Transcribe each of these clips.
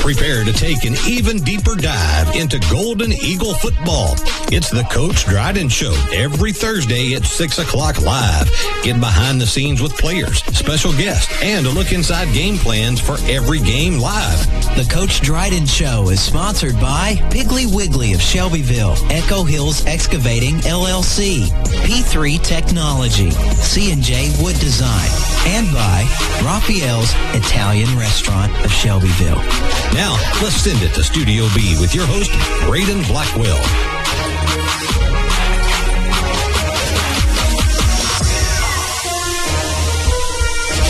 Prepare to take an even deeper dive into Golden Eagle football. It's the Coach Dryden Show every Thursday at 6 o'clock live. Get behind the scenes with players, special guests, and a look inside game plans for every game live. The Coach Dryden Show is sponsored by Piggly Wiggly of Shelbyville, Echo Hills Excavating LLC, P3 Technology, C&J Wood Design, and by Raphael's Italian Restaurant of Shelbyville. Now, let's send it to Studio B with your host, Braden Blackwell.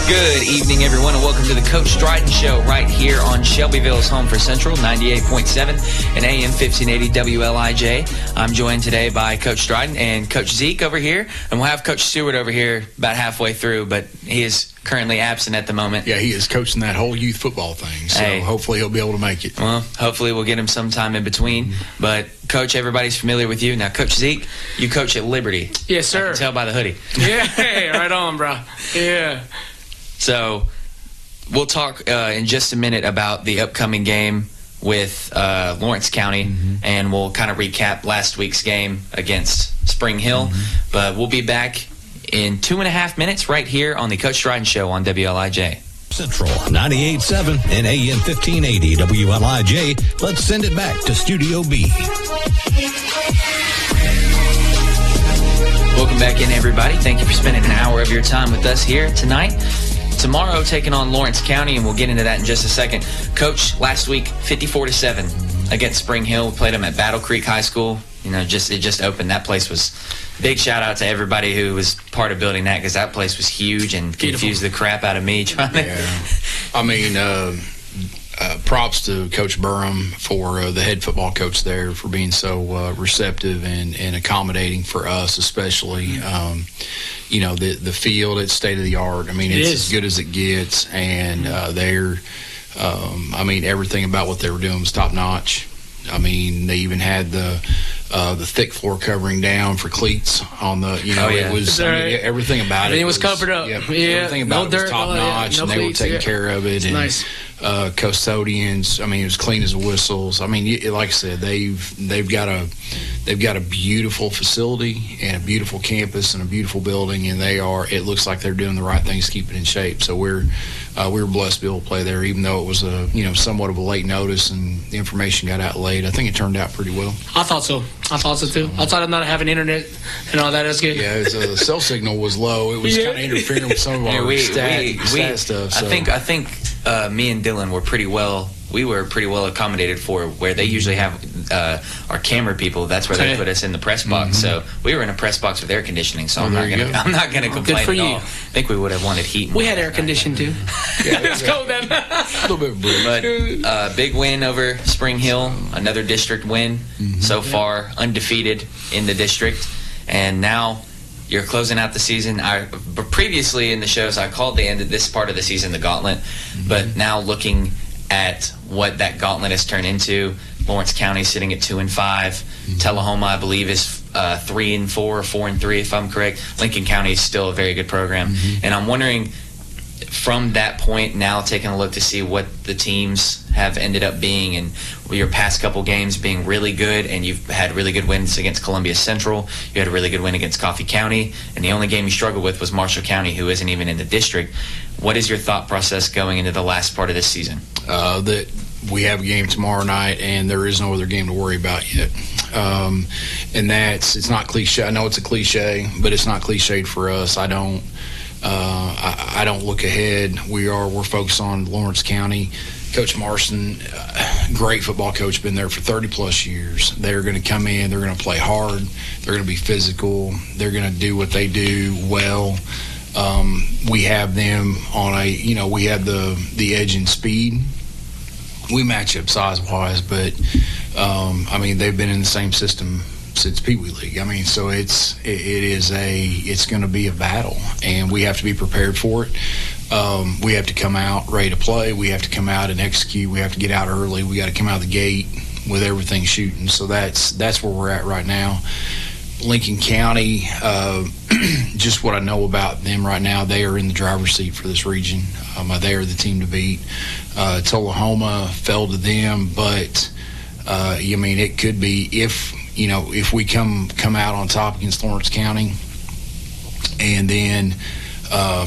Good evening, everyone, and welcome to the Coach Dryden Show right here on Shelbyville's Home for Central, 98.7 and AM 1580 WLIJ. I'm joined today by Coach Dryden and Coach Zeke over here, and we'll have Coach Stewart over here about halfway through, but he is currently absent at the moment. Yeah, he is coaching that whole youth football thing, so hopefully he'll be able to make it. Well, hopefully we'll get him sometime in between, but Coach, everybody's familiar with you. Now, Coach Zeke, you coach at Liberty. Yes, sir. I can tell by the hoodie. Yeah, right on, bro. Yeah. So we'll talk in just a minute about the upcoming game with Lawrence County, and we'll kind of recap last week's game against Spring Hill. But we'll be back in 2.5 minutes right here on the Coach Dryden Show on WLIJ. Central 98.7 and AM 1580 WLIJ. Let's send it back to Studio B. Welcome back in, everybody. Thank you for spending an hour of your time with us here tonight. Tomorrow, taking on Lawrence County, and we'll get into that in just a second. Coach, last week, 54-7 against Spring Hill. We played them at Battle Creek High School. You know, it just opened. That place was big. Shout out to everybody who was part of building that, because that place was huge and confused the crap out of me trying to. Yeah. I mean, props to Coach Burham for the head football coach there for being so receptive and accommodating for us, especially. You know, the field, it's state of the art. I mean, it's as good as it gets, and I mean, everything about what they were doing was top notch. I mean, they even had the thick floor covering down for cleats on the, you know, it was, I mean, everything about it was covered up. Yeah, everything about it was top notch, and they were taking care of it. And nice. Custodians, I mean, it was clean as whistles. I mean, like I said, they've got a beautiful facility and a beautiful campus and a beautiful building, and it looks like they're doing the right things to keep it in shape. So we were blessed to be able to play there, even though it was somewhat of a late notice and the information got out late. I think it turned out pretty well. I thought so too. I thought not having internet and all that. That's good. Yeah, the cell signal was low. It was kind of interfering with some of our stat stuff. So. I think me and Dylan were pretty well accommodated for where they usually have our camera people. That's where they put us in the press box. So we were in a press box with air conditioning. So I'm not gonna complain at all. I think we would have wanted heat. We had air conditioning too. Yeah, it's cold then. A little bit of breeze. But big win over Spring Hill, another district win so far, undefeated in the district, and now you're closing out the season. Previously in the shows, I called the end of this part of the season the gauntlet, but now looking at what that gauntlet has turned into, Lawrence County sitting at 2-5. Tullahoma, I believe, is 3-4 or 4-3, if I'm correct. Lincoln County is still a very good program, and I'm wondering, from that point now, taking a look to see what the teams have ended up being, and your past couple games being really good, and you've had really good wins against Columbia Central. You had a really good win against Coffee County, and the only game you struggled with was Marshall County, who isn't even in the district. What is your thought process going into the last part of this season? That we have a game tomorrow night, and there is no other game to worry about yet. And it's not cliche. I know it's a cliche, but it's not cliched for us. I don't look ahead. We're focused on Lawrence County. Coach Marston, great football coach, been there for 30-plus years. They're going to come in. They're going to play hard. They're going to be physical. They're going to do what they do well. We have them on we have the edge in speed. We match up size-wise, but, I mean, they've been in the same system since Pee Wee League. I mean, so it's going to be a battle, and we have to be prepared for it. We have to come out ready to play. We have to come out and execute. We have to get out early. We got to come out of the gate with everything shooting. So that's where we're at right now. Lincoln County, just what I know about them right now, they are in the driver's seat for this region. They are the team to beat. Tullahoma fell to them, but it could be if we come out on top against Lawrence County, and then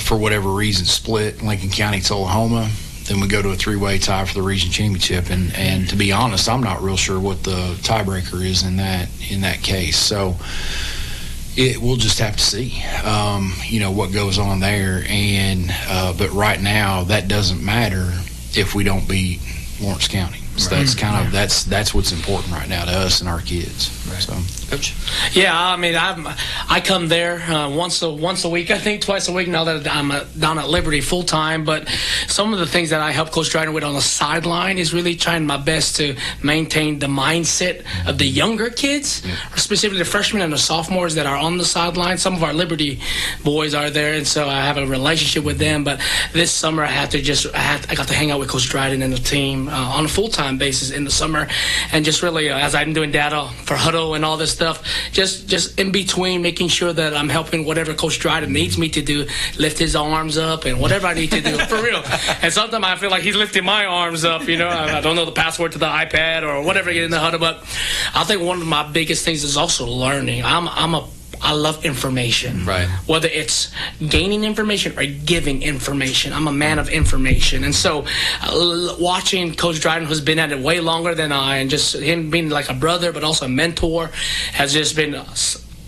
for whatever reason split Lincoln County, Tullahoma, then we go to a three-way tie for the region championship. And to be honest, I'm not real sure what the tiebreaker is in that case. So we'll just have to see, what goes on there. But right now, that doesn't matter if we don't beat Lawrence County. So that's kind of that's what's important right now to us and our kids. Right. So, Coach. Yeah, I come there once a week, I think twice a week now that I'm down at Liberty full time. But some of the things that I help Coach Dryden with on the sideline is really trying my best to maintain the mindset of the younger kids, specifically the freshmen and the sophomores that are on the sideline. Some of our Liberty boys are there, and so I have a relationship with them. But this summer I got to hang out with Coach Dryden and the team on a full-time basis in the summer, and just really as I'm doing data for Huddle and all this stuff, just in between making sure that I'm helping whatever Coach Dryden needs me to do, lift his arms up and whatever I need to do for real. And sometimes I feel like he's lifting my arms up, I don't know the password to the iPad or whatever in the Huddle, but I think one of my biggest things is also learning. I love information, right? Whether it's gaining information or giving information. I'm a man of information. And so watching Coach Dryden, who's been at it way longer than I, and just him being like a brother but also a mentor, has just been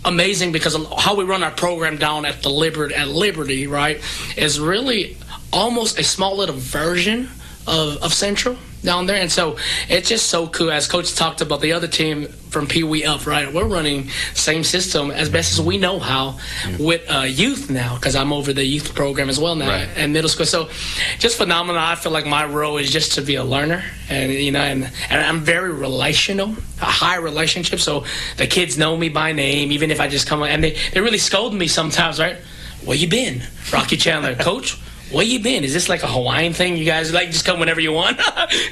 amazing, because of how we run our program down at Liberty, right, is really almost a small little version of Central down there. And so it's just so cool. As Coach talked about the other team from Pee Wee up, right, we're running same system as best as we know how with youth now, because I'm over the youth program as well now, right, and middle school. So just phenomenal. I feel like my role is just to be a learner, and and I'm very relational, a high relationship. So the kids know me by name, even if I just come, and they really scold me sometimes, right? Where you been, Rocky Chandler? Coach, where you been? Is this like a Hawaiian thing? You guys like just come whenever you want?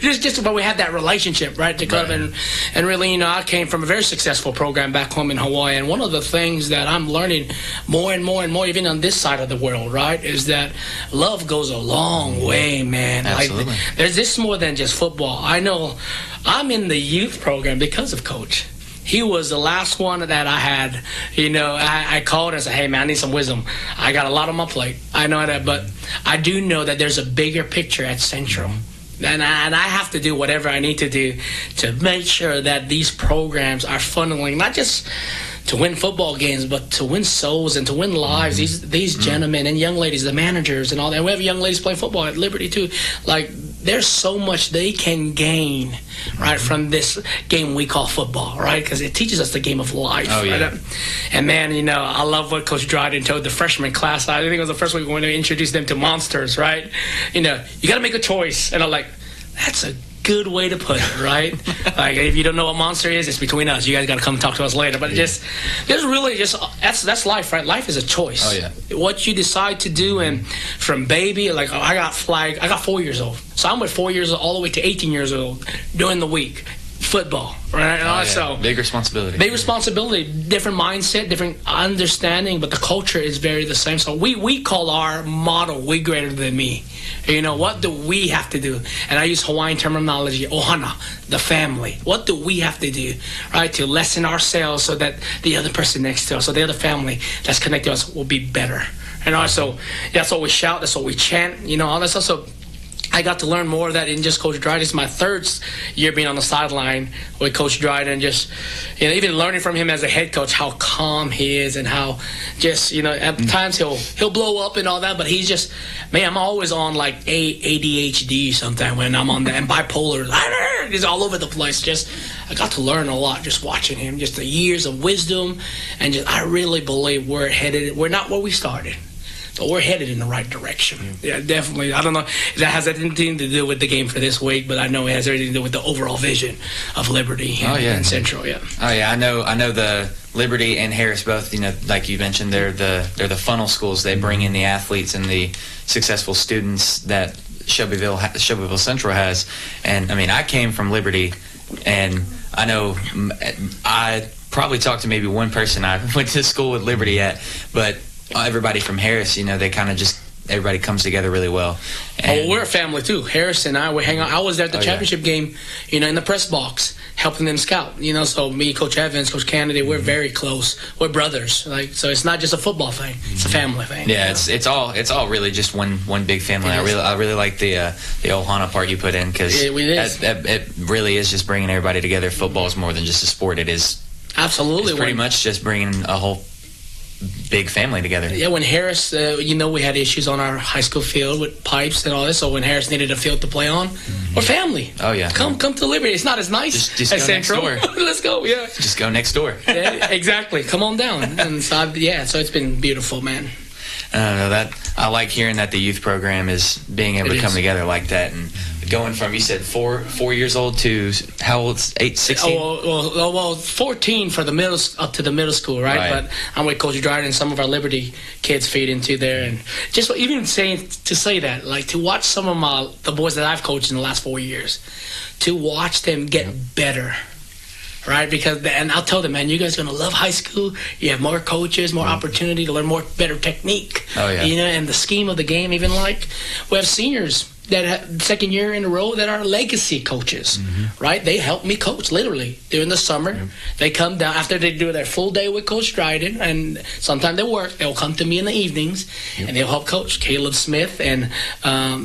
just but we had that relationship, right? To come and really, I came from a very successful program back home in Hawaii, and one of the things that I'm learning more and more and more, even on this side of the world, right, is that love goes a long way, man. Absolutely. Like, there's this more than just football. I know I'm in the youth program because of Coach. He was the last one that I had, I called and said, hey, man, I need some wisdom. I got a lot on my plate. I know that, but I do know that there's a bigger picture at Central. And I have to do whatever I need to do to make sure that these programs are funneling, not just to win football games, but to win souls and to win lives. These gentlemen and young ladies, the managers and all that. We have young ladies playing football at Liberty too. Like, there's so much they can gain, right, from this game we call football, right? Because it teaches us the game of life. Oh, yeah. Right? And, man, I love what Coach Dryden told the freshman class. I think it was the first week when we introduced them to monsters, right? You got to make a choice. And I'm like, that's a good way to put it, right? Like, if you don't know what monster is, it's between us. You guys got to come talk to us later. But that's life, right? Life is a choice. Oh, yeah. What you decide to do, and from baby, like, I got 4 years old. So I'm with 4 years old all the way to 18 years old during the week. Football, right? Oh, yeah. So big responsibility, different mindset, different understanding, but the culture is very the same. So we call our motto, we greater than me. What do we have to do? And I use Hawaiian terminology, ohana, the family. What do we have to do, right, to lessen ourselves so that the other person next to us, or the other family that's connected to us, will be better? And also, that's what we shout, that's what we chant, all that stuff. So I got to learn more of that in just Coach Dryden. It's my third year being on the sideline with Coach Dryden. Just, even learning from him as a head coach, how calm he is, and how just, at times he'll blow up and all that, but he's just, man, I'm always on like ADHD sometimes when I'm on that, and bipolar. He's all over the place. Just, I got to learn a lot just watching him, just the years of wisdom, and just, I really believe we're headed. We're not where we started, but we're headed in the right direction. Yeah, definitely. I don't know if that has anything to do with the game for this week, but I know it has everything to do with the overall vision of Liberty and Central. Yeah. Oh yeah, I know the Liberty and Harris both. Like you mentioned, they're the funnel schools. They bring in the athletes and the successful students that Shelbyville Central has. And I mean, I came from Liberty, and I know I probably talked to maybe one person I went to school with Liberty at, but everybody from Harris, they kind of just, everybody comes together really well. And we're a family too. Harris and I, we hang out. I was there at the championship game, in the press box, helping them scout. So me, Coach Evans, Coach Kennedy, we're very close. We're brothers. So it's not just a football thing; it's a family thing. Yeah, it's all really just one big family. I really like the Ohana part you put in, because it really is just bringing everybody together. Football is more than just a sport. It is absolutely. It's pretty much just bringing a whole big family together. Yeah, when Harris, we had issues on our high school field with pipes and all this. So when Harris needed a field to play on, we're family. Oh yeah, come to Liberty. It's not as nice just as Central. Let's go. Yeah, just go next door. Yeah, exactly. Come on down. And so it's been beautiful, man. I like hearing that the youth program is being able to come together like that, and going from, you said 4 years old to how old? 16? Well, 14 for the middle, up to the middle school, right? But I'm with Coach Dryden, and some of our Liberty kids feed into there, and just even say that, like to watch some of the boys that I've coached in the last 4 years, to watch them get better. Right, and I'll tell them, man, you guys are gonna love high school. You have more coaches, more opportunity to learn better technique. Oh yeah. And the scheme of the game. Even like we have seniors that have second year in a row that are legacy coaches. Right, they help me coach literally during the summer. They come down after they do their full day with Coach Dryden, and sometimes they work. They'll come to me in the evenings, and they'll help coach Caleb Smith and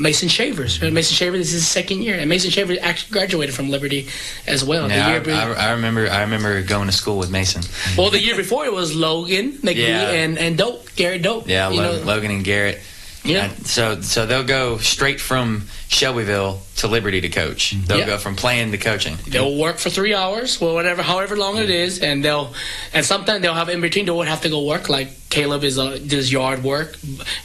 Mason Shavers. Mason Shavers is his second year, and Mason Shavers actually graduated from Liberty as well. Yeah, I remember going to school with Mason. Well, the year before it was Logan McGee and Garrett Dope. Yeah, Logan and Garrett. Yeah. So they'll go straight from Shelbyville to Liberty to coach. They'll go from playing to coaching. They'll work for 3 hours, however long it is, and sometimes they'll have in between. They'll have to go work. Like Caleb does yard work,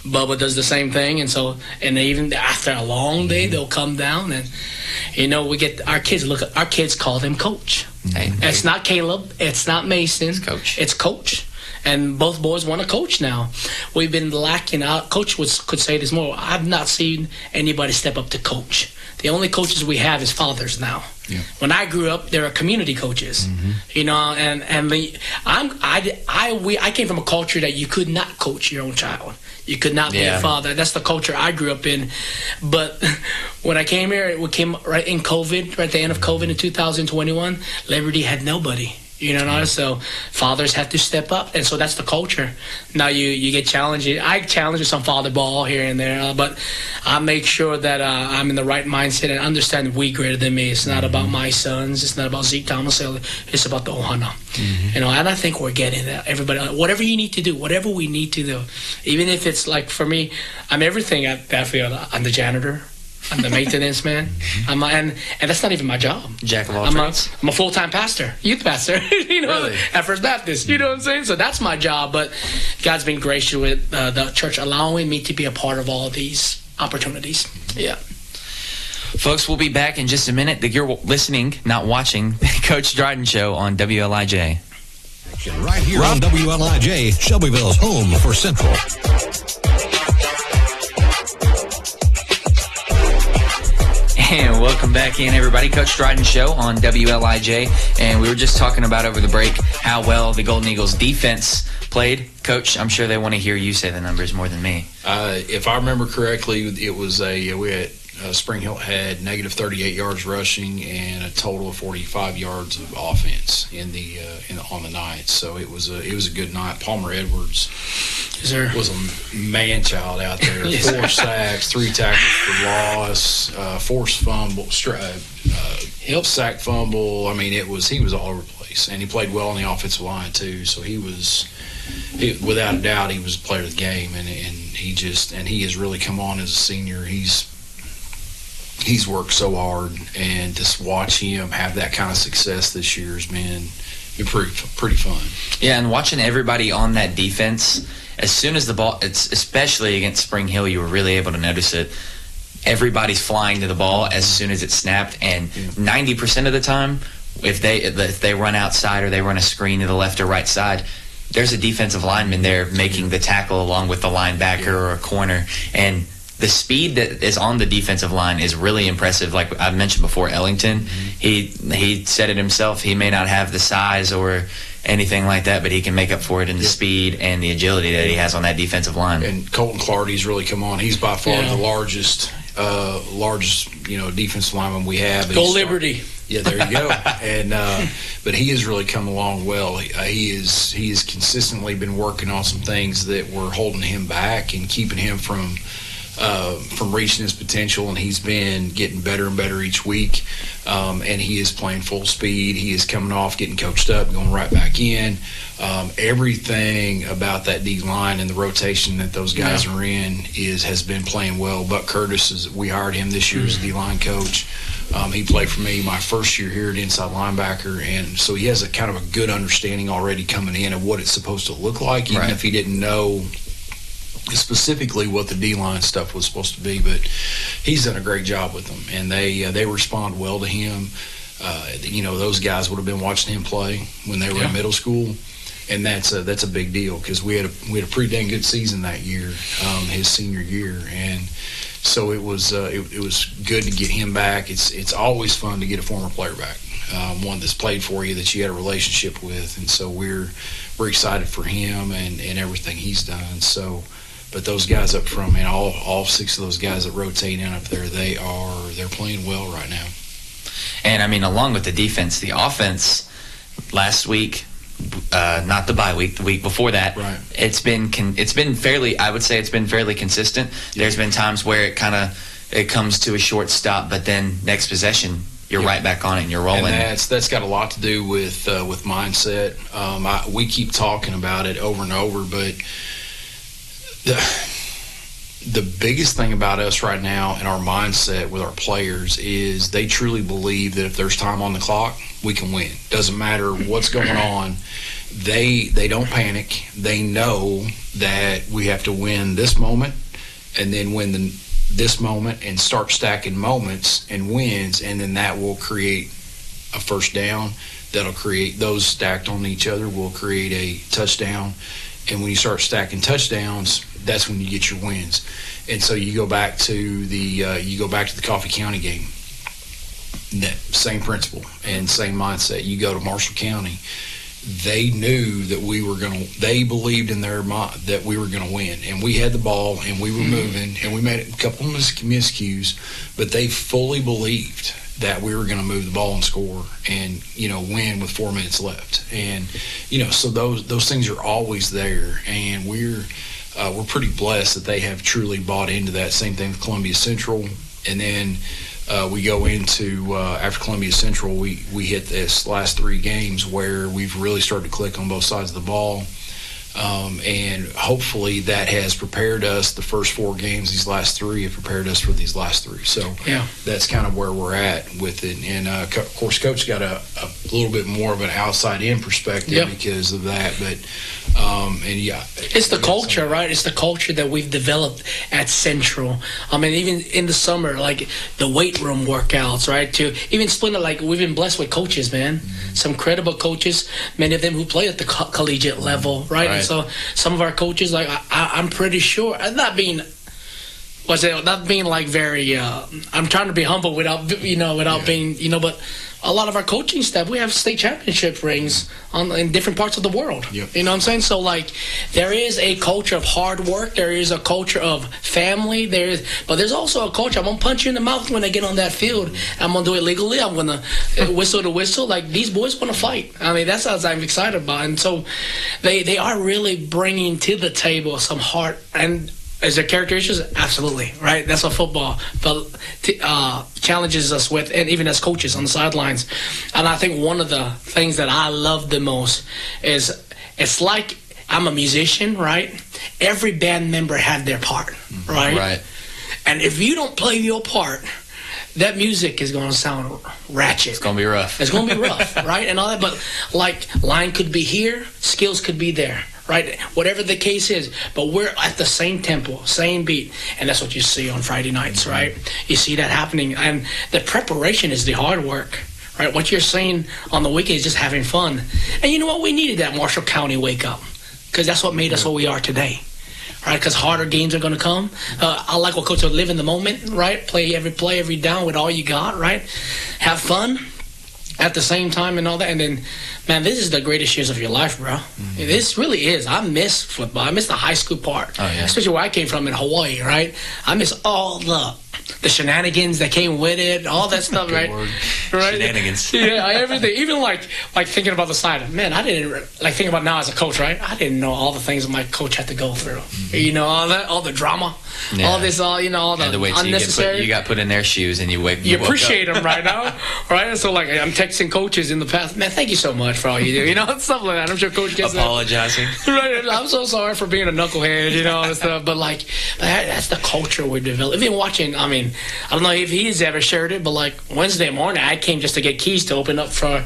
Bubba does the same thing, and even after a long day, they'll come down and we get our kids. Our kids call them coach. It's not Caleb. It's not Mason. It's coach. It's coach. And both boys want to coach now. We've been lacking out. Coach could say this more. I've not seen anybody step up to coach. The only coaches we have is fathers now. Yeah. When I grew up, there are community coaches. I came from a culture that you could not coach your own child. You could not be a father. That's the culture I grew up in. But when I came here, we came right in COVID, right at the end of COVID in 2021. Liberty had nobody. So fathers have to step up, and so that's the culture. Now you get challenged. I challenge with some father ball here and there, but I make sure that I'm in the right mindset and understand we greater than me. It's not about my sons. It's not about Zeke Thomas. It's about the Ohana. And I think we're getting that. Everybody, whatever you need to do, whatever we need to do, even if it's like for me, I'm everything at that field. I'm the janitor. I'm the maintenance man. And that's not even my job. Jack of all trades. I'm a full-time pastor, youth pastor, Really? At First Baptist. You know what I'm saying? So that's my job. But God's been gracious with the church allowing me to be a part of all these opportunities. Yeah. Folks, we'll be back in just a minute. You're listening, not watching, the Coach Dryden Show on WLIJ. Right here on WLIJ, Shelbyville's home for Central. And welcome back in, everybody. Coach Dryden Show on WLIJ. And we were just talking about over the break how well the Golden Eagles defense played. Coach, I'm sure they want to hear you say the numbers more than me. If I remember correctly, it was Spring Hill had negative 38 yards rushing and a total of 45 yards of offense on the night. So it was a good night. Palmer Edwards was a man child out there. 4 sacks, 3 tackles for loss, forced fumble, sack fumble. I mean, he was all over the place, and he played well on the offensive line too. So without a doubt, he was a player of the game, and he has really come on as a senior. He's worked so hard, and just watch him have that kind of success this year has been pretty fun. Yeah, and watching everybody on that defense, as soon as the ball, especially against Spring Hill, you were really able to notice it. Everybody's flying to the ball as soon as it snapped, and 90% of the time, if they run outside or they run a screen to the left or right side, there's a defensive lineman there making the tackle along with the linebacker or a corner, and the speed that is on the defensive line is really impressive. Like I mentioned before, Ellington, he said it himself. He may not have the size or anything like that, but he can make up for it in the speed and the agility that he has on that defensive line. And Colton Clardy's really come on. He's by far the largest defensive lineman we have. Go Liberty. Yeah, there you go. And but he has really come along well. He has consistently been working on some things that were holding him back and keeping him from reaching his potential, and he's been getting better and better each week. And he is playing full speed. He is coming off, getting coached up, going right back in. Everything about that D line and the rotation that those guys are in has been playing well. Buck Curtis, we hired him this year as a D line coach. He played for me my first year here at inside linebacker, and so he has a kind of a good understanding already coming in of what it's supposed to look like, even if he didn't know specifically what the D-line stuff was supposed to be. But he's done a great job with them, and they respond well to him. Those guys would have been watching him play when they were in middle school, and that's a big deal because we had a pretty dang good season that year, his senior year, and so it was good to get him back. It's always fun to get a former player back, one that's played for you, that you had a relationship with, and so we're excited for him and everything he's done. So, but those guys up front, man, all six of those guys that rotate in up there, they're playing well right now. And I mean, along with the defense, the offense last week, not the bye week, the week before that, it's been fairly, I would say it's been fairly consistent. There's been times where it comes to a short stop, but then next possession you're right back on it and you're rolling. And that's got a lot to do with mindset. We keep talking about it over and over, but the biggest thing about us right now and our mindset with our players is they truly believe that if there's time on the clock, we can win. Doesn't matter what's going on. They don't panic. They know that we have to win this moment and then win this moment and start stacking moments and wins, and then that will create a first down. That'll create those stacked on each other will create a touchdown. And when you start stacking touchdowns, that's when you get your wins. And so you go back to the Coffee County game. That same principle and same mindset. You go to Marshall County. They knew that they believed in their mind that we were going to win. And we had the ball, and we were moving, and we made a couple of miscues, but they fully believed that we were going to move the ball and score and, win with 4 minutes left. And, so those things are always there. And we're pretty blessed that they have truly bought into that. Same thing with Columbia Central. And then we go into after Columbia Central, we hit this last 3 games where we've really started to click on both sides of the ball, and hopefully that has prepared us. The first 4 games, these last 3 have prepared us for these last 3. So that's kind of where we're at with it. And of course, Coach got a little bit more of an outside-in perspective because of that. But it's the culture, right? It's the culture that we've developed at Central. I mean, even in the summer, like the weight room workouts, right? To even split it, like we've been blessed with coaches, man. Some credible coaches, many of them who play at the collegiate level, right? And so some of our coaches, like I'm pretty sure, not being like very. I'm trying to be humble without being, but. A lot of our coaching staff, we have state championship rings in different parts of the world. You know what I'm saying? So, there is a culture of hard work. There is a culture of family. But there's also a culture. I'm going to punch you in the mouth when I get on that field. I'm going to do it legally. I'm going to whistle to whistle. Like, these boys want to fight. I mean, that's what I'm excited about. And so they are really bringing to the table some heart and is there characteristics? Absolutely, right? That's what football challenges us with, and even as coaches on the sidelines. And I think one of the things that I love the most is it's like I'm a musician, right? Every band member had their part, right? Right. And if you don't play your part, that music is going to sound ratchet. It's going to be rough. It's going to be rough, right? And all that. But, line could be here, skills could be there. Right, whatever the case is, but we're at the same tempo, same beat, and that's what you see on Friday nights, right? You see that happening, and the preparation is the hard work, right? What you're seeing on the weekend is just having fun, and you know what? We needed that Marshall County wake up, because that's what made us what we are today. right? Because harder games are going to come. I like what Coach said, live in the moment, right? Play every down with all you got, right? Have fun at the same time and all that. And then, man, this is the greatest years of your life, bro. Mm-hmm. This really is. I miss football. I miss the high school part, especially where I came from in Hawaii, right? I miss all the shenanigans that came with it, all that stuff, right? Right? Shenanigans. Yeah, everything. Even like thinking about the side. Man, I didn't like think about now as a coach, right? I didn't know all the things my coach had to go through. Mm-hmm. You know, all the drama, all this, all the way unnecessary. You got put in their shoes, and you appreciate them right now, right? So like I'm texting coaches in the past, man, thank you so much for all you do, you know, stuff like that. I'm sure Coach gets apologizing. Right, I'm so sorry for being a knucklehead, you know, and stuff. But like that's the culture we're developing. Even watching, I mean, I don't know if he's ever shared it, but like Wednesday morning, I came just to get keys to open up for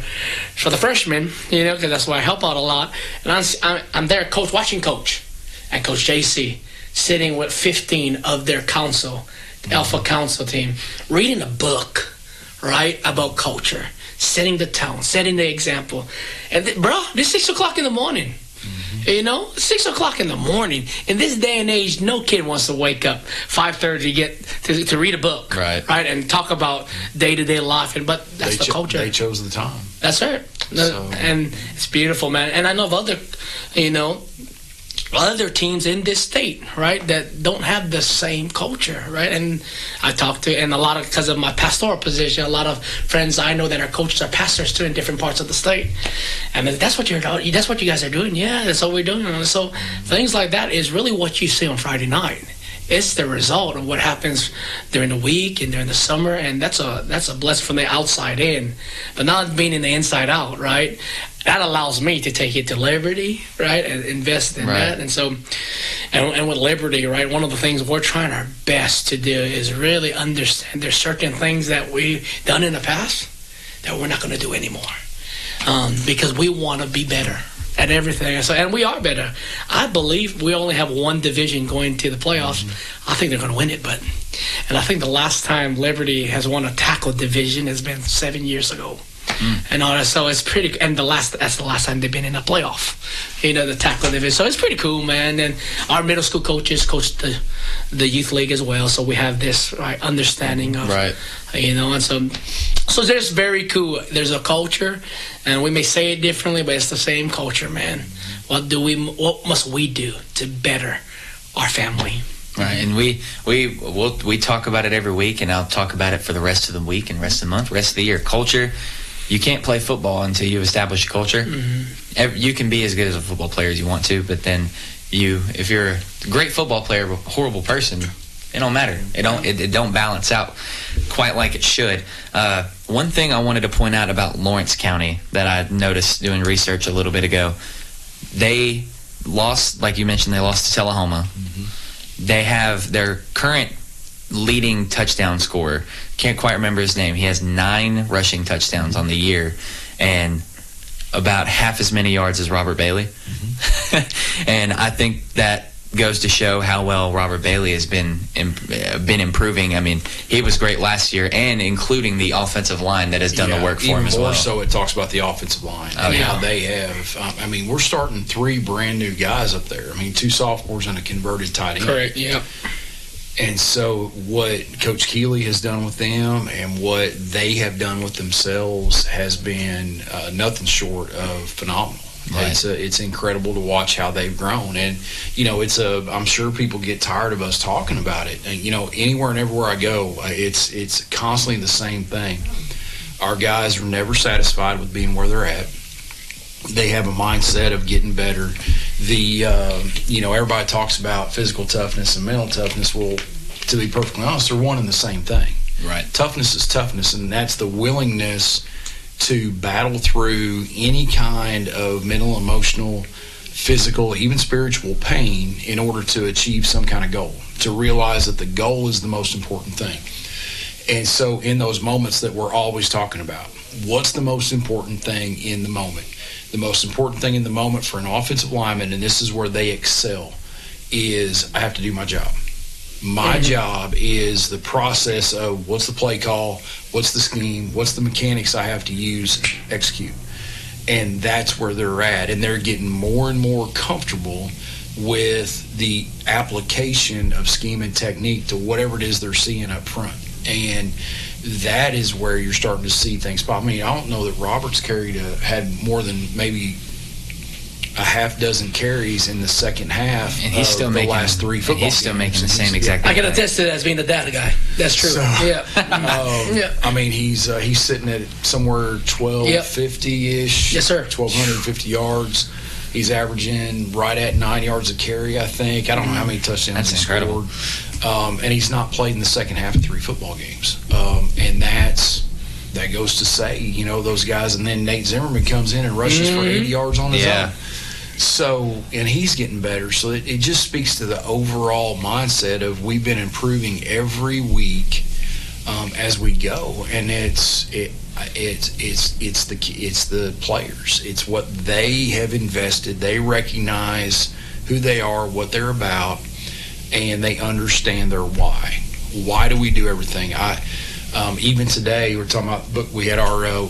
the freshmen, you know, because that's where I help out a lot. And I'm there, watching Coach and Coach JC sitting with 15 of their council, the Alpha Council team, reading a book, right, about culture, setting the tone, setting the example. And bro, it's 6 o'clock in the morning. You know, 6 o'clock in the morning. In this day and age, no kid wants to wake up 5:30 to read a book, right, and talk about day-to-day life. But that's the culture. They chose the time. That's right. So. And it's beautiful, man. And I know of other, other teams in this state, right, that don't have the same culture, right? And I talked to, and a lot of, because of my pastoral position, a lot of friends I know that are coaches are pastors too in different parts of the state. And that's what you guys are doing. Yeah, that's what we're doing. And so things like that is really what you see on Friday night. It's the result of what happens during the week and during the summer, and that's a blessing from the outside in, but not being in the inside out, right? That allows me to take it to Liberty, right, and invest in that. And so, and with Liberty, right, one of the things we're trying our best to do is really understand there's certain things that we've done in the past that we're not going to do anymore, because we want to be better at everything. So, and we are better. I believe we only have one division going to the playoffs. I think they're going to win it, and I think the last time Liberty has won a tackle division has been 7 years ago. And all that, so it's pretty. And that's the last time they've been in a playoff, the tackle division. So it's pretty cool, man. And our middle school coaches coach the youth league as well, so we have this understanding of and so there's very cool. There's a culture, and we may say it differently, but it's the same culture, man. What must we do to better our family? Right, and we talk about it every week, and I'll talk about it for the rest of the week and rest of the month, rest of the year. Culture. You can't play football until you establish a culture. Mm-hmm. You can be as good as a football player as you want to, but then if you're a great football player, but a horrible person, it don't matter. It don't balance out quite like it should. One thing I wanted to point out about Lawrence County that I noticed doing research a little bit ago, they lost, like you mentioned, they lost to Tullahoma. Mm-hmm. They have their current leading touchdown scorer. Can't quite remember his name. He has 9 rushing touchdowns on the year and about half as many yards as Robert Bailey. Mm-hmm. And I think that goes to show how well Robert Bailey has been improving. I mean, he was great last year, and including the offensive line that has done the work for him as well. More so, it talks about the offensive line and how they have. We're starting 3 brand new guys up there. 2 sophomores and a converted tight end. Correct. Yeah. And so what Coach Keeley has done with them and what they have done with themselves has been nothing short of phenomenal. Right. It's incredible to watch how they've grown. And, I'm sure people get tired of us talking about it. And, anywhere and everywhere I go, it's constantly the same thing. Our guys are never satisfied with being where they're at. They have a mindset of getting better. Everybody talks about physical toughness and mental toughness. Well, to be perfectly honest, they're one and the same thing. Right. Toughness is toughness, and that's the willingness to battle through any kind of mental, emotional, physical, even spiritual pain in order to achieve some kind of goal, to realize that the goal is the most important thing. And so in those moments that we're always talking about, what's the most important thing in the moment? The most important thing in the moment for an offensive lineman, and this is where they excel, is I have to do my job. My job is the process of what's the play call, what's the scheme, what's the mechanics I have to use, execute. And that's where they're at. And they're getting more and more comfortable with the application of scheme and technique to whatever it is they're seeing up front. And that is where you're starting to see things pop. I mean, I don't know that Roberts had more than maybe a half dozen carries in the second half, and he's still making last three football games. He's still making the same exact thing. I can attest to that as being the data guy. That's true. So, yeah. I mean, he's sitting at somewhere 1,250-ish. Yes, sir. 1,250 yards. He's averaging right at 9 yards a carry, I think. I don't know how many touchdowns he's scored. And he's not played in the second half of 3 football games. And that goes to say, you know, those guys. And then Nate Zimmerman comes in and rushes for 80 yards on his own. So, and he's getting better. So it just speaks to the overall mindset of we've been improving every week as we go, and it's the players. It's what they have invested. They recognize who they are, what they're about, and they understand their why. Why do we do everything? Even today, we're talking about book. We had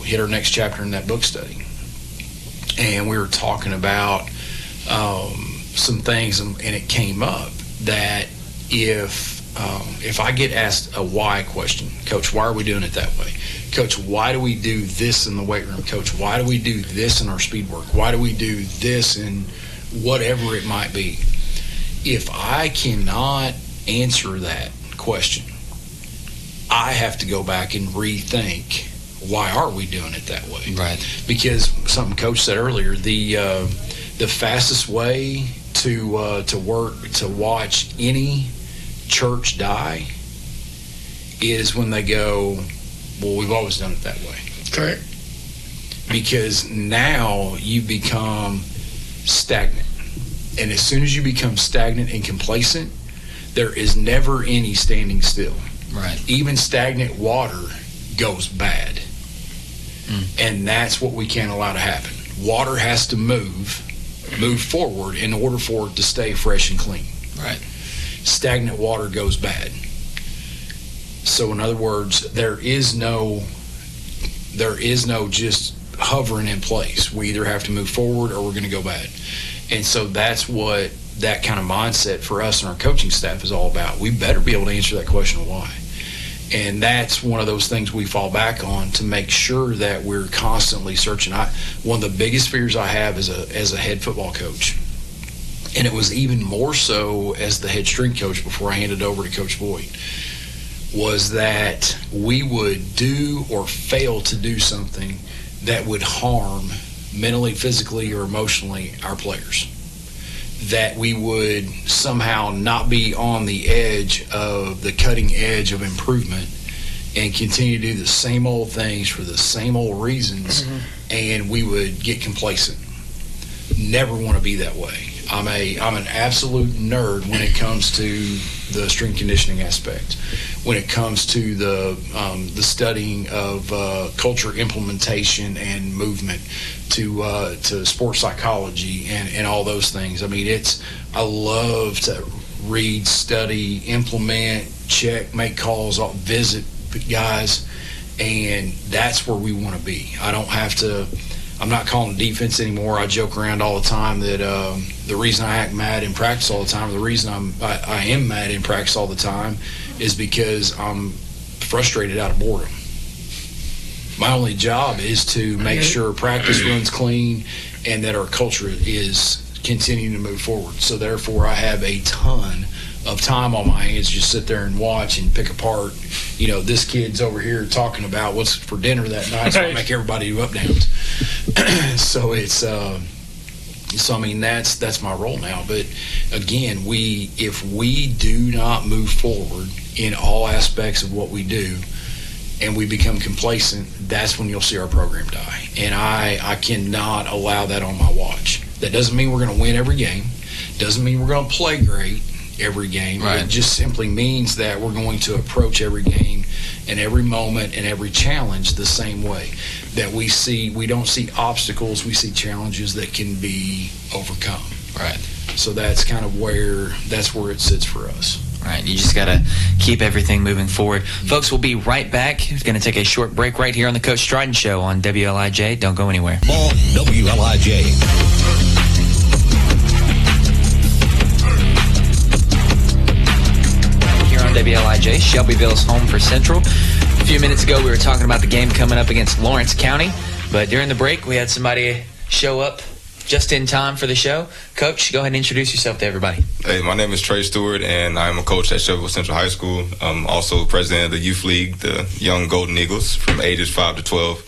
hit our next chapter in that book study, and we were talking about some things, and it came up that if I get asked a why question, Coach, why are we doing it that way? Coach, why do we do this in the weight room? Coach, why do we do this in our speed work? Why do we do this in whatever it might be? If I cannot answer that question, I have to go back and rethink, why are we doing it that way? Right. Because something Coach said earlier, the fastest way to watch any church die is when they go, well, we've always done it that way. Correct. Because now you become stagnant. And as soon as you become stagnant and complacent, there is never any standing still. Right. Even stagnant water goes bad. And that's what we can't allow to happen. Water has to move forward in order for it to stay fresh and clean. Right. Stagnant water goes bad. So in other words, there is no just hovering in place. We either have to move forward or we're going to go bad. And so that's what that kind of mindset for us and our coaching staff is all about. We better be able to answer that question of why. And that's one of those things we fall back on to make sure that we're constantly searching. One of the biggest fears I have as a head football coach, and it was even more so as the head strength coach before I handed over to Coach Boyd, was that we would do or fail to do something that would harm mentally, physically, or emotionally our players. That we would somehow not be on the edge of the cutting edge of improvement and continue to do the same old things for the same old reasons, and we would get complacent. Never want to be that way. I'm an absolute nerd when it comes to the strength conditioning aspect. When it comes to the studying of culture implementation and movement, to sports psychology and all those things. I mean, I love to read, study, implement, check, make calls, visit guys, and that's where we want to be. I'm not calling defense anymore. I joke around all the time that the reason I act mad in practice all the time, the reason I am mad in practice all the time is because I'm frustrated out of boredom. My only job is to make sure practice runs clean and that our culture is continuing to move forward. So therefore, I have a ton of time on my hands to just sit there and watch and pick apart. You know, this kid's over here talking about what's for dinner that night, so I make everybody do up downs. So I mean, that's my role now. But again, if we do not move forward in all aspects of what we do, and we become complacent, that's when you'll see our program die. And I cannot allow that on my watch. That doesn't mean we're going to win every game. Doesn't mean we're going to play great every game. Right. It just simply means that we're going to approach every game and every moment and every challenge the same way. That we don't see obstacles, we see challenges that can be overcome. Right. So that's kind of where it sits for us. Right, you just got to keep everything moving forward. Folks, we'll be right back. We're going to take a short break right here on the Coach Dryden Show on WLIJ. Don't go anywhere. On WLIJ. WLIJ, Shelbyville's home for Central. A few minutes ago, we were talking about the game coming up against Lawrence County, but during the break, we had somebody show up just in time for the show. Coach, go ahead and introduce yourself to everybody. Hey, my name is Trey Stewart, and I'm a coach at Shelbyville Central High School. I'm also president of the Youth League, the Young Golden Eagles, from ages 5 to 12.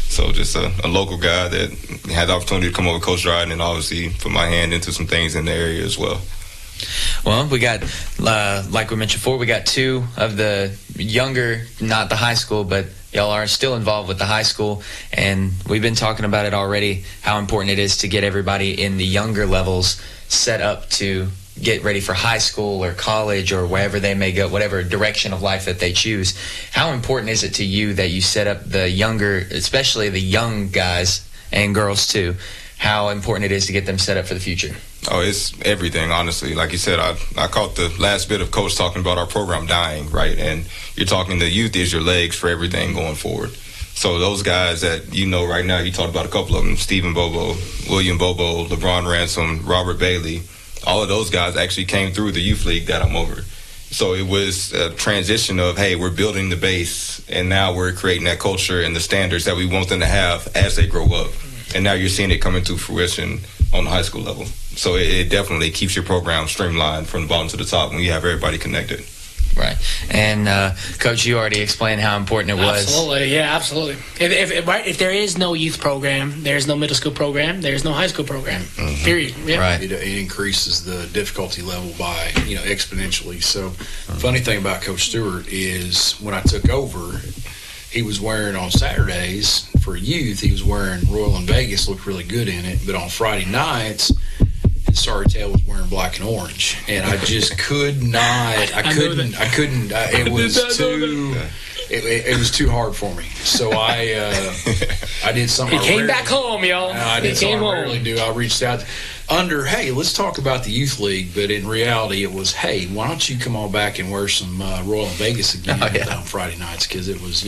So just a local guy that had the opportunity to come over with Coach Dryden and obviously put my hand into some things in the area as well. Well, we got, like we mentioned before, we got two of the younger, not the high school, but y'all are still involved with the high school, and we've been talking about it already, how important it is to get everybody in the younger levels set up to get ready for high school or college or wherever they may go, whatever direction of life that they choose. How important is it to you that you set up the younger, especially the young guys and girls too, how important it is to get them set up for the future? Oh, it's everything, honestly. Like you said, I caught the last bit of Coach talking about our program dying, right? And you're talking the youth is your legs for everything going forward. So those guys that you know right now, you talked about a couple of them, Stephen Bobo, William Bobo, LeBron Ransom, Robert Bailey, all of those guys actually came through the youth league that I'm over. So it was a transition of, hey, we're building the base, and now we're creating that culture and the standards that we want them to have as they grow up. And now you're seeing it coming to fruition on the high school level. So it definitely keeps your program streamlined from the bottom to the top when you have everybody connected. Right. And, Coach, you already explained how important it was. Absolutely, yeah, absolutely. If there is no youth program, there's no middle school program, there's no high school program, period. Yeah. Right. It increases the difficulty level by, exponentially. So funny thing about Coach Stewart is when I took over, he was wearing on Saturdays for youth, he was wearing Royal and Vegas, looked really good in it, but on Friday nights, Sorry Tail was wearing black and orange, and I just could not. It was too hard for me. So I did something. He came back home, y'all. I did something I rarely do. I reached out hey, let's talk about the youth league. But in reality, it was, hey, why don't you come on back and wear some Royal and Vegas again on Friday nights? Because it was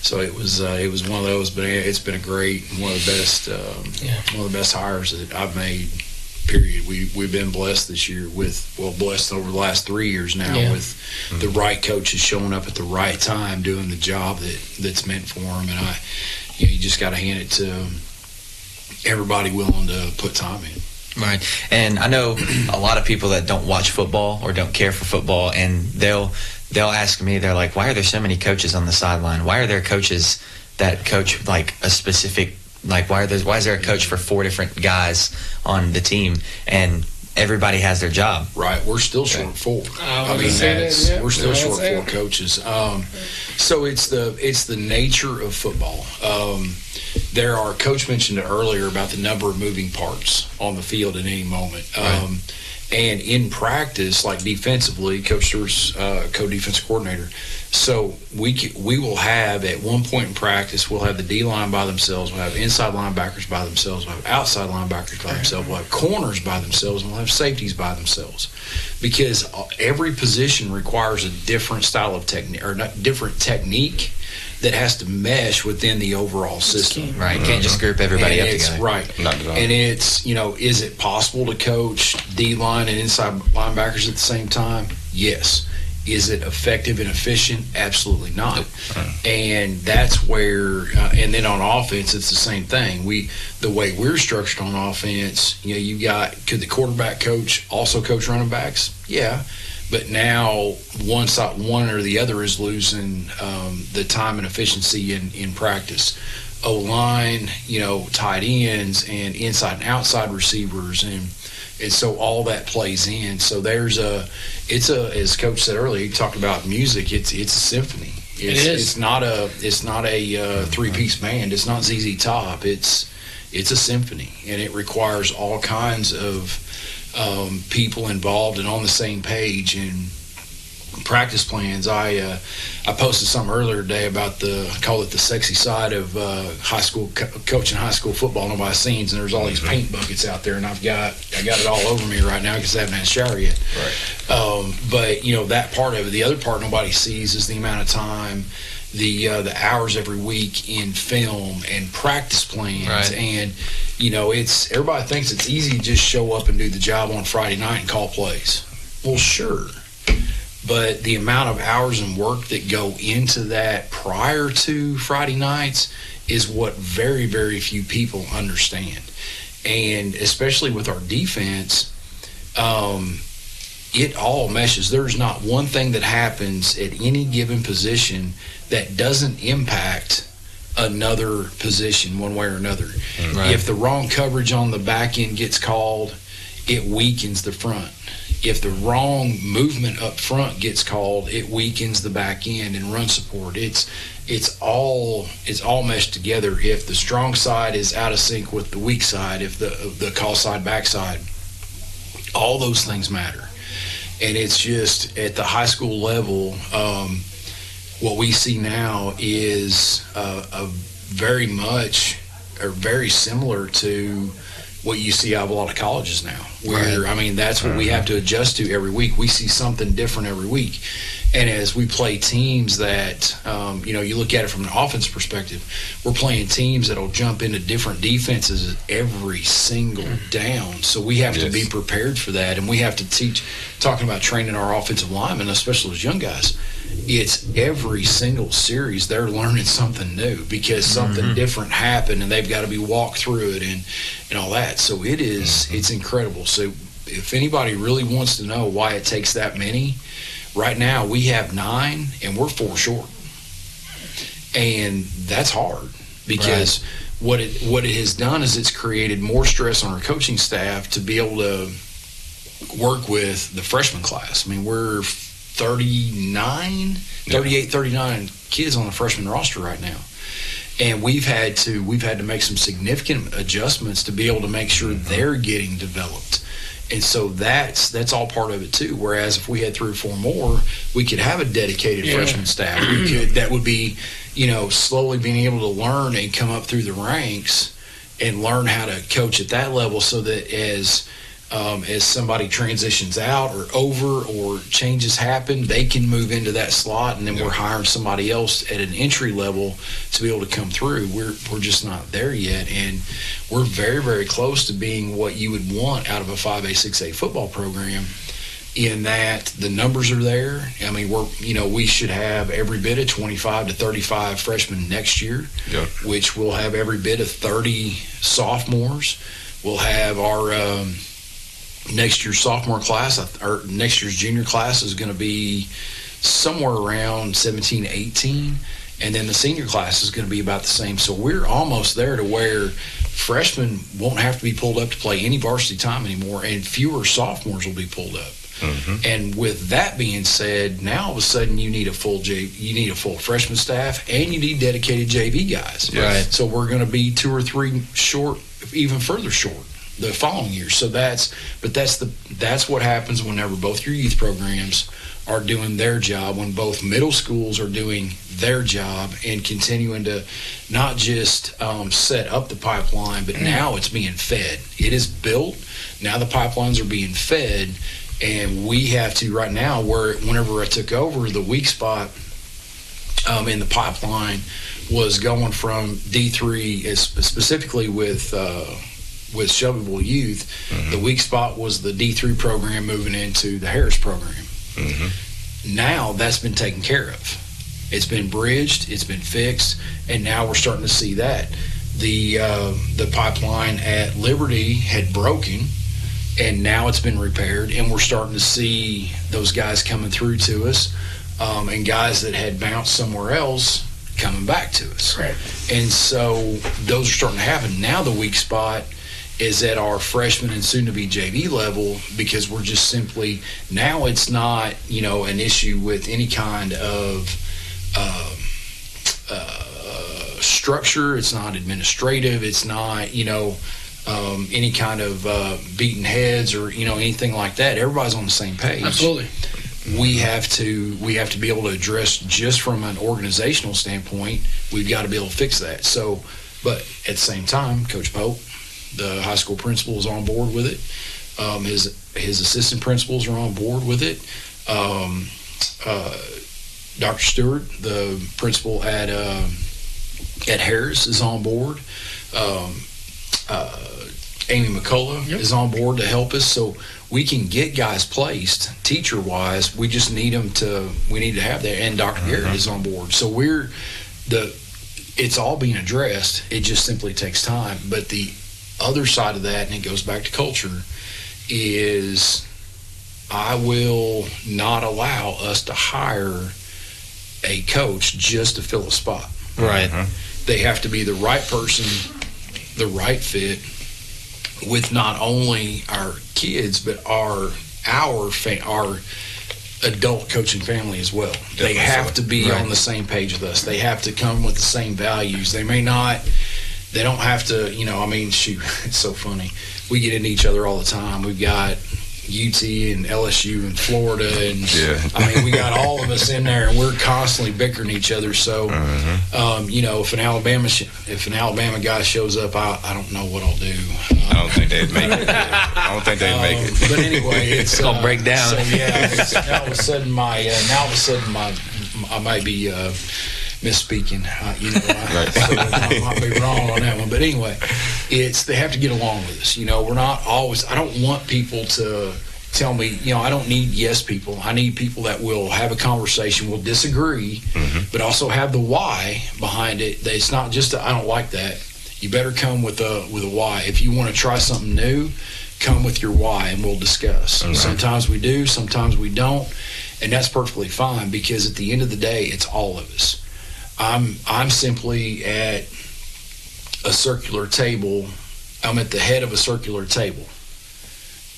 So it was one of those, but it's been a great, one of the best hires that I've made. Period. We've been blessed this year blessed over the last 3 years now with the right coaches showing up at the right time, doing the job that's meant for them, and you just got to hand it to everybody willing to put time in. Right. And I know a lot of people that don't watch football or don't care for football, and they'll ask me, they're like, why are there so many coaches on the sideline? Why are there coaches that coach like a specific, like why is there a coach for 4 different guys on the team, and everybody has their job? Right. We're still short 4. We're still short 4 coaches. So it's the nature of football. There are, Coach mentioned it earlier about the number of moving parts on the field at any moment. And in practice, like defensively, Coach Stewart's co-defensive coordinator. So we will have, at one point in practice, we'll have the D-line by themselves, we'll have inside linebackers by themselves, we'll have outside linebackers by themselves, we'll have corners by themselves, and we'll have safeties by themselves. Because every position requires a different style of technique, or not different technique, that has to mesh within the overall system. Right. You can't just group everybody up together. Right. And it's, is it possible to coach D-line and inside linebackers at the same time? Yes. Is it effective and efficient? Absolutely not. Nope. And that's where, and then on offense, it's the same thing. The way we're structured on offense, could the quarterback coach also coach running backs? Yeah. But now one or the other is losing the time and efficiency in practice. O-line, tight ends, and inside and outside receivers, and so all that plays in. So as Coach said earlier, he talked about music. It's a symphony. It's not a 3-piece band. It's not ZZ Top. It's a symphony, and it requires all kinds of people involved and on the same page. And practice plans. I posted something earlier today about I call it the sexy side of high school coaching high school football nobody's seen, and there's all these paint buckets out there, and I got it all over me right now because I haven't had a shower yet. Right. But that part of it. The other part nobody sees is the amount of time, the hours every week in film and practice plans. Right. And it's everybody thinks it's easy to just show up and do the job on Friday night and call plays. Well, sure. But the amount of hours and work that go into that prior to Friday nights is what very, very few people understand. And especially with our defense, it all meshes. There's not one thing that happens at any given position that doesn't impact another position one way or another. Right. If the wrong coverage on the back end gets called, it weakens the front. If the wrong movement up front gets called, it weakens the back end and run support. It's all meshed together. If the strong side is out of sync with the weak side, if the call side, back side, all those things matter. And it's just at the high school level, what we see now is a very much or very similar to what you see out of a lot of colleges now, where, I mean, that's what we have to adjust to every week. We see something different every week. And as we play teams that, you look at it from an offense perspective, we're playing teams that'll jump into different defenses every single down. So we have to be prepared for that. And we have to teach, talking about training our offensive linemen, especially those young guys, it's every single series they're learning something new because something different happened and they've got to be walked through it and all that. So it's incredible. So if anybody really wants to know why it takes that many, right now we have 9 and we're 4 short. And that's hard because what it has done is it's created more stress on our coaching staff to be able to work with the freshman class. I mean, we're 39 kids on the freshman roster right now. And we've had to make some significant adjustments to be able to make sure they're getting developed. And so that's all part of it too. Whereas if we had 3 or 4 more, we could have a dedicated freshman staff. That would be, slowly being able to learn and come up through the ranks and learn how to coach at that level, so that as somebody transitions out or over or changes happen, they can move into that slot, and then we're hiring somebody else at an entry level to be able to come through. We're just not there yet, and we're very, very close to being what you would want out of a 5A, 6A football program, in that the numbers are there. I mean, we should have every bit of 25 to 35 freshmen next year, which will have every bit of 30 sophomores. We'll have our next year's sophomore class, or next year's junior class, is going to be somewhere around 17, 18, and then the senior class is going to be about the same. So we're almost there to where freshmen won't have to be pulled up to play any varsity time anymore, and fewer sophomores will be pulled up. And with that being said, now all of a sudden you need a full freshman staff, and you need dedicated JV guys. Right. So we're going to be 2 or 3 short, even further short, the following year. So that's what happens whenever both your youth programs are doing their job, when both middle schools are doing their job and continuing to not just set up the pipeline, but now it's being fed. It is built. Now the pipelines are being fed, and we have to right now, whenever I took over, the weak spot in the pipeline was going from D3, specifically with Shelbyville Youth. The weak spot was the D3 program moving into the Harris program. Now that's been taken care of. It's been bridged, it's been fixed, and now we're starting to see that. The pipeline at Liberty had broken, and now it's been repaired, and we're starting to see those guys coming through to us, and guys that had bounced somewhere else coming back to us. Right. And so those are starting to happen. Now the weak spot is at our freshman and soon-to-be JV level, because we're just simply, now it's not, an issue with any kind of structure. It's not administrative. It's not, any kind of beating heads or, anything like that. Everybody's on the same page. Absolutely. We have to be able to address, just from an organizational standpoint, we've got to be able to fix that. So, but at the same time, Coach Pope, the high school principal, is on board with it. His assistant principals are on board with it. Dr. Stewart, the principal at Harris, is on board. Amy McCullough is on board to help us, so we can get guys placed teacher-wise. We just need them we need to have that, and Dr. Garrett is on board. So it's all being addressed. It just simply takes time. But the other side of that, and it goes back to culture, is I will not allow us to hire a coach just to fill a spot. Right. They have to be the right person, the right fit, with not only our kids but our adult coaching family as well. Definitely. They have to be on the same page with us. They have to come with the same values. They don't have to, shoot, it's so funny. We get into each other all the time. We've got UT and LSU and Florida, and we got all of us in there, and we're constantly bickering each other. So, if an Alabama guy shows up, I don't know what I'll do. I don't think they'd make it. But anyway, it's gonna break down. So now all of a sudden, I might be misspeaking. I might be wrong on that one. But anyway, they have to get along with us. We're not always. I don't want people to tell me. I don't need yes people. I need people that will have a conversation, will disagree, but also have the why behind it. It's not just I don't like that. You better come with a why. If you want to try something new, come with your why, and we'll discuss. Sometimes we do, sometimes we don't, and that's perfectly fine, because at the end of the day, it's all of us. I'm simply at a circular table. I'm at the head of a circular table.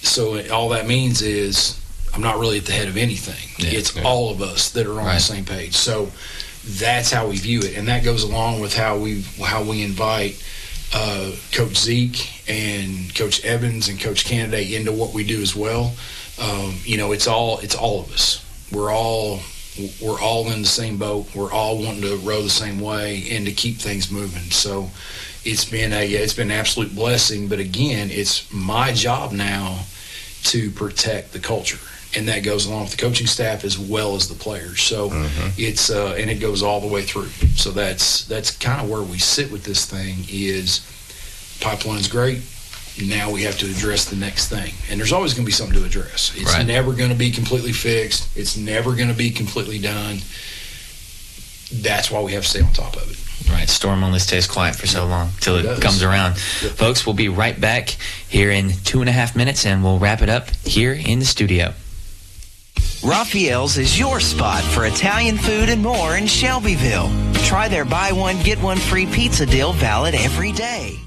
So all that means is I'm not really at the head of anything. It's all of us that are on the same page. So that's how we view it, and that goes along with how we invite Coach Zeke and Coach Evans and Coach Candidate into what we do as well. It's all of us. We're all in the same boat. We're all wanting to row the same way and to keep things moving. So it's been an absolute blessing. But again, it's my job now to protect the culture, and that goes along with the coaching staff as well as the players. So it's and it goes all the way through. So that's kind of where we sit with this thing. Is pipeline's great. Now we have to address the next thing, and there's always going to be something to address. It's never going to be completely fixed. It's never going to be completely done. That's why we have to stay on top of it. Right, storm only stays quiet for so long till it comes around. Yep. Folks, we'll be right back here in 2.5 minutes, and we'll wrap it up here in the studio. Raphael's is your spot for Italian food and more in Shelbyville. Try their buy one, get one free pizza deal valid every day.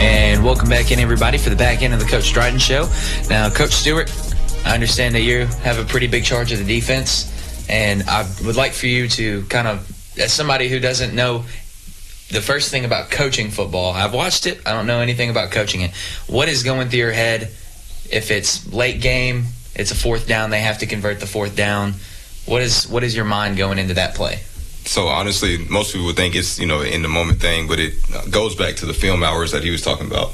And welcome back in, everybody, for the back end of the Coach Dryden Show. Now, Coach Stewart, I understand that you have a pretty big charge of the defense, and I would like for you to kind of, as somebody who doesn't know the first thing about coaching football, I've watched it, I don't know anything about coaching it. What is going through your head if it's late game, it's a fourth down, they have to convert the fourth down? What is your mind going into that play? So honestly, most people would think it's, in the moment thing, but it goes back to the film hours that he was talking about.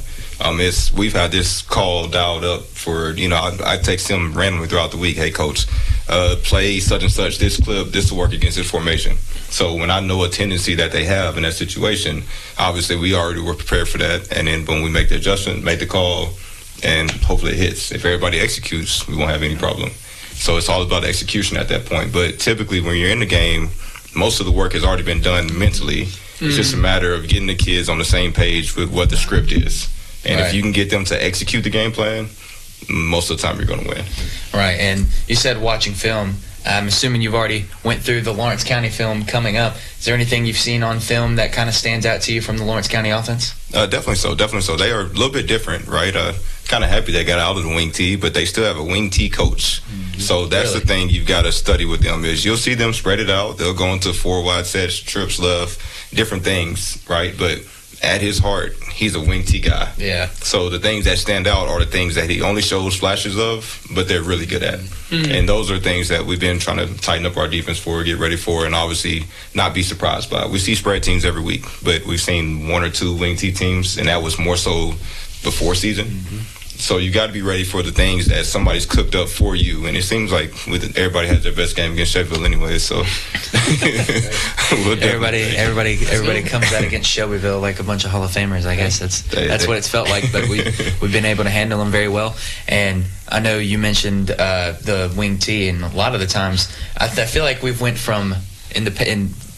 We've had this call dialed up for, I text him randomly throughout the week, hey coach, play such and such, this clip, this will work against this formation. So when I know a tendency that they have in that situation, obviously we already were prepared for that. And then when we make the adjustment, make the call, and hopefully it hits. If everybody executes, we won't have any problem. So it's all about execution at that point. But typically when you're in the game, most of the work has already been done mentally. It's just a matter of getting the kids on the same page with what the script is. And if you can get them to execute the game plan, most of the time you're going to win. Right, and you said watching film. I'm assuming you've already went through the Lawrence County film coming up. Is there anything you've seen on film that kind of stands out to you from the Lawrence County offense? Definitely so. They are a little bit different, right? Kind of happy they got out of the wing T, but they still have a wing T coach. So that's the thing you've got to study with them is you'll see them spread it out. They'll go into 4 wide sets, trips left, different things, right? But at his heart, he's a wing T guy. Yeah. So the things that stand out are the things that he only shows flashes of, but they're really good at. And those are things that we've been trying to tighten up our defense for, get ready for, and obviously not be surprised by. We see spread teams every week, but we've seen 1 or 2 wing T teams, and that was more so before season. So you got to be ready for the things that somebody's cooked up for you. And it seems like everybody has their best game against Sheffield anyway. So everybody comes out against Shelbyville like a bunch of Hall of Famers. I guess that's what it's felt like. But we've been able to handle them very well. And I know you mentioned the wing T, and a lot of the times I feel like we've went from in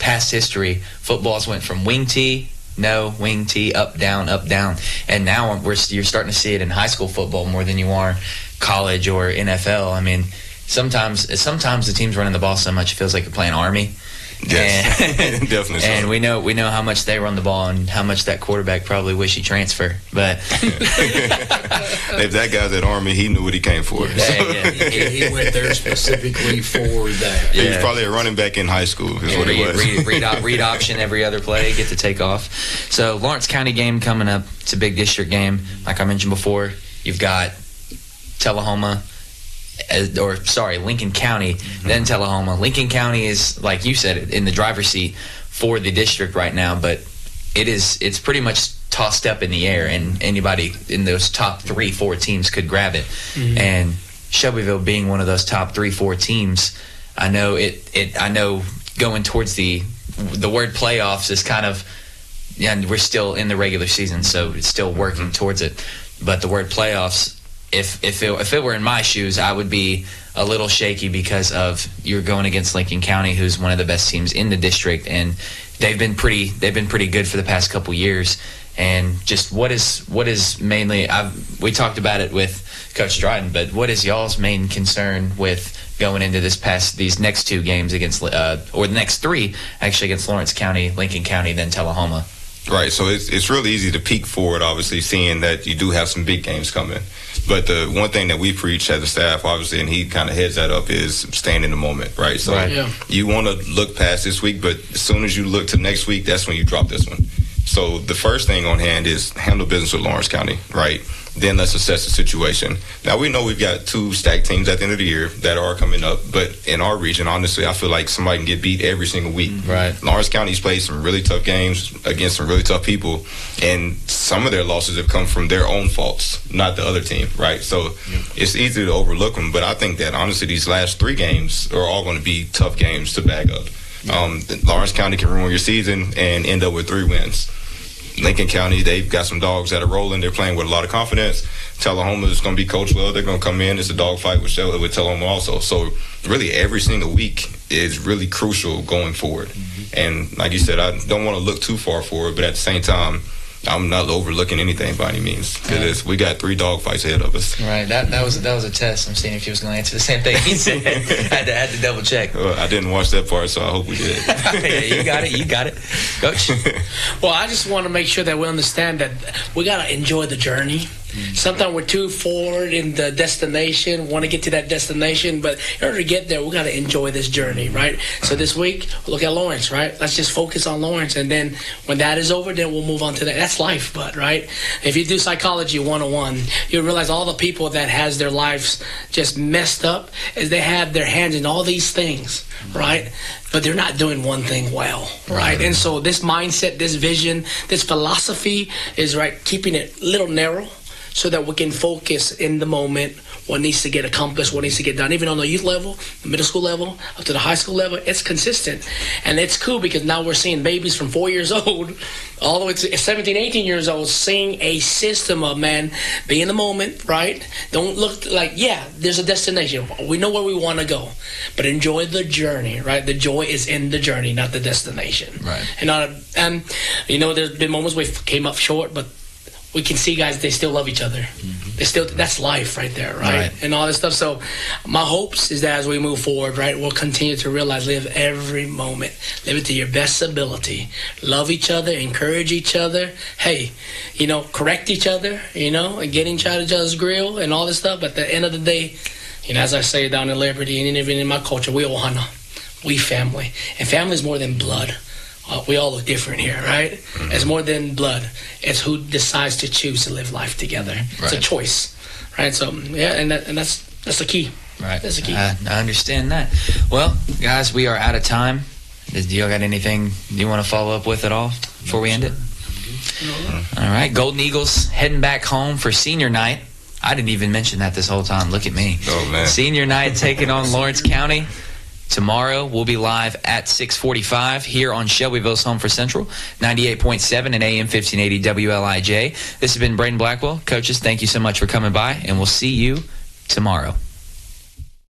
past history, footballs went from wing T. No, wing T, up, down, and now you're starting to see it in high school football more than you are college or NFL. I mean, sometimes the team's running the ball so much it feels like you're playing Army. Yes, and, definitely. So. And we know how much they run the ball and how much that quarterback probably wish he transferred. But if that guy's at Army, he knew what he came for. He went there specifically for that. He was probably a running back in high school. Is what he was. Read option every other play, get to take off. So Lawrence County game coming up. It's a big district game. Like I mentioned before, you've got Tullahoma. Lincoln County, then Tullahoma. Lincoln County is, like you said, in the driver's seat for the district right now, but it's pretty much tossed up in the air, and anybody in those top 3-4 teams could grab it. And Shelbyville being one of those top 3-4 teams, I know I know going towards the word playoffs is kind of, we're still in the regular season, so it's still working towards it. But the word playoffs, if it were in my shoes, I would be a little shaky because of you're going against Lincoln County, who's one of the best teams in the district, and they've been pretty good for the past couple years. And just what is mainly, we talked about it with Coach Dryden, but what is y'all's main concern with going into these next 2 games against, or the next 3 actually, against Lawrence County, Lincoln County, then Tullahoma? Right, so it's really easy to peek forward, obviously, seeing that you do have some big games coming. But the one thing that we preach as a staff, obviously, and he kind of heads that up, is staying in the moment, right? So you want to look past this week, but as soon as you look to next week, that's when you drop this one. So the first thing on hand is handle business with Lawrence County, right? Then let's assess the situation. Now, we know we've got 2 stacked teams at the end of the year that are coming up, but in our region, honestly, I feel like somebody can get beat every single week. Right. Lawrence County's played some really tough games against some really tough people, and some of their losses have come from their own faults, not the other team, right? So it's easy to overlook them, but I think that, honestly, these last 3 games are all going to be tough games to bag up. Lawrence County can ruin your season and end up with 3 wins. Lincoln County, they've got some dogs that are rolling. They're playing with a lot of confidence. Tullahoma is going to be coached well. They're going to come in. It's a dogfight with Tullahoma also. So really every single week is really crucial going forward. And like you said, I don't want to look too far forward, but at the same time, I'm not overlooking anything by any means. We got 3 dog fights ahead of us. Right. That was a test. I'm seeing if he was going to answer the same thing he said. had to double check. Well, I didn't watch that part, so I hope we did. Yeah, you got it, Coach. Well, I just want to make sure that we understand that we got to enjoy the journey. Sometimes we're too forward in the destination, want to get to that destination, but in order to get there, we got to enjoy this journey, right? So this week, look at Lawrence, right? Let's just focus on Lawrence, and then when that is over, then we'll move on to that. That's life, but right? If you do psychology 101, you'll realize all the people that has their lives just messed up is they have their hands in all these things, right? But they're not doing one thing well, right? And so this mindset, this vision, this philosophy is, right, keeping it a little narrow, so that we can focus in the moment what needs to get accomplished, what needs to get done. Even on the youth level, the middle school level, up to the high school level, it's consistent. And it's cool because now we're seeing babies from 4 years old all the way to 17, 18 years old seeing a system of, man, be in the moment, right? Don't look like, yeah, there's a destination. We know where we want to go. But enjoy the journey, right? The joy is in the journey, not the destination. Right. And you know, there's been moments we came up short, but we can see guys, they still love each other. They still, that's life right there, right? And all this stuff. So my hopes is that as we move forward, right, we'll continue to realize, live every moment. Live it to your best ability. Love each other, encourage each other. Hey, you know, correct each other, you know, and get each other's grill and all this stuff. But at the end of the day, you know, as I say down in Liberty and even in my culture, we ohana. We family. And family is more than blood. We all look different here, right? It's more than blood. It's who decides to choose to live life together. It's a choice, right? So, yeah, and that's the key. Right. That's the key. I understand that. Well, guys, we are out of time. Do y'all got anything you want to follow up with at all before we end it? All right. Golden Eagles heading back home for senior night. I didn't even mention that this whole time. Look at me. Oh, man. Senior night taking on Lawrence County. Tomorrow, we'll be live at 6:45 here on Shelbyville's Home for Central, 98.7 and AM 1580 WLIJ. This has been Braden Blackwell. Coaches, thank you so much for coming by, and we'll see you tomorrow.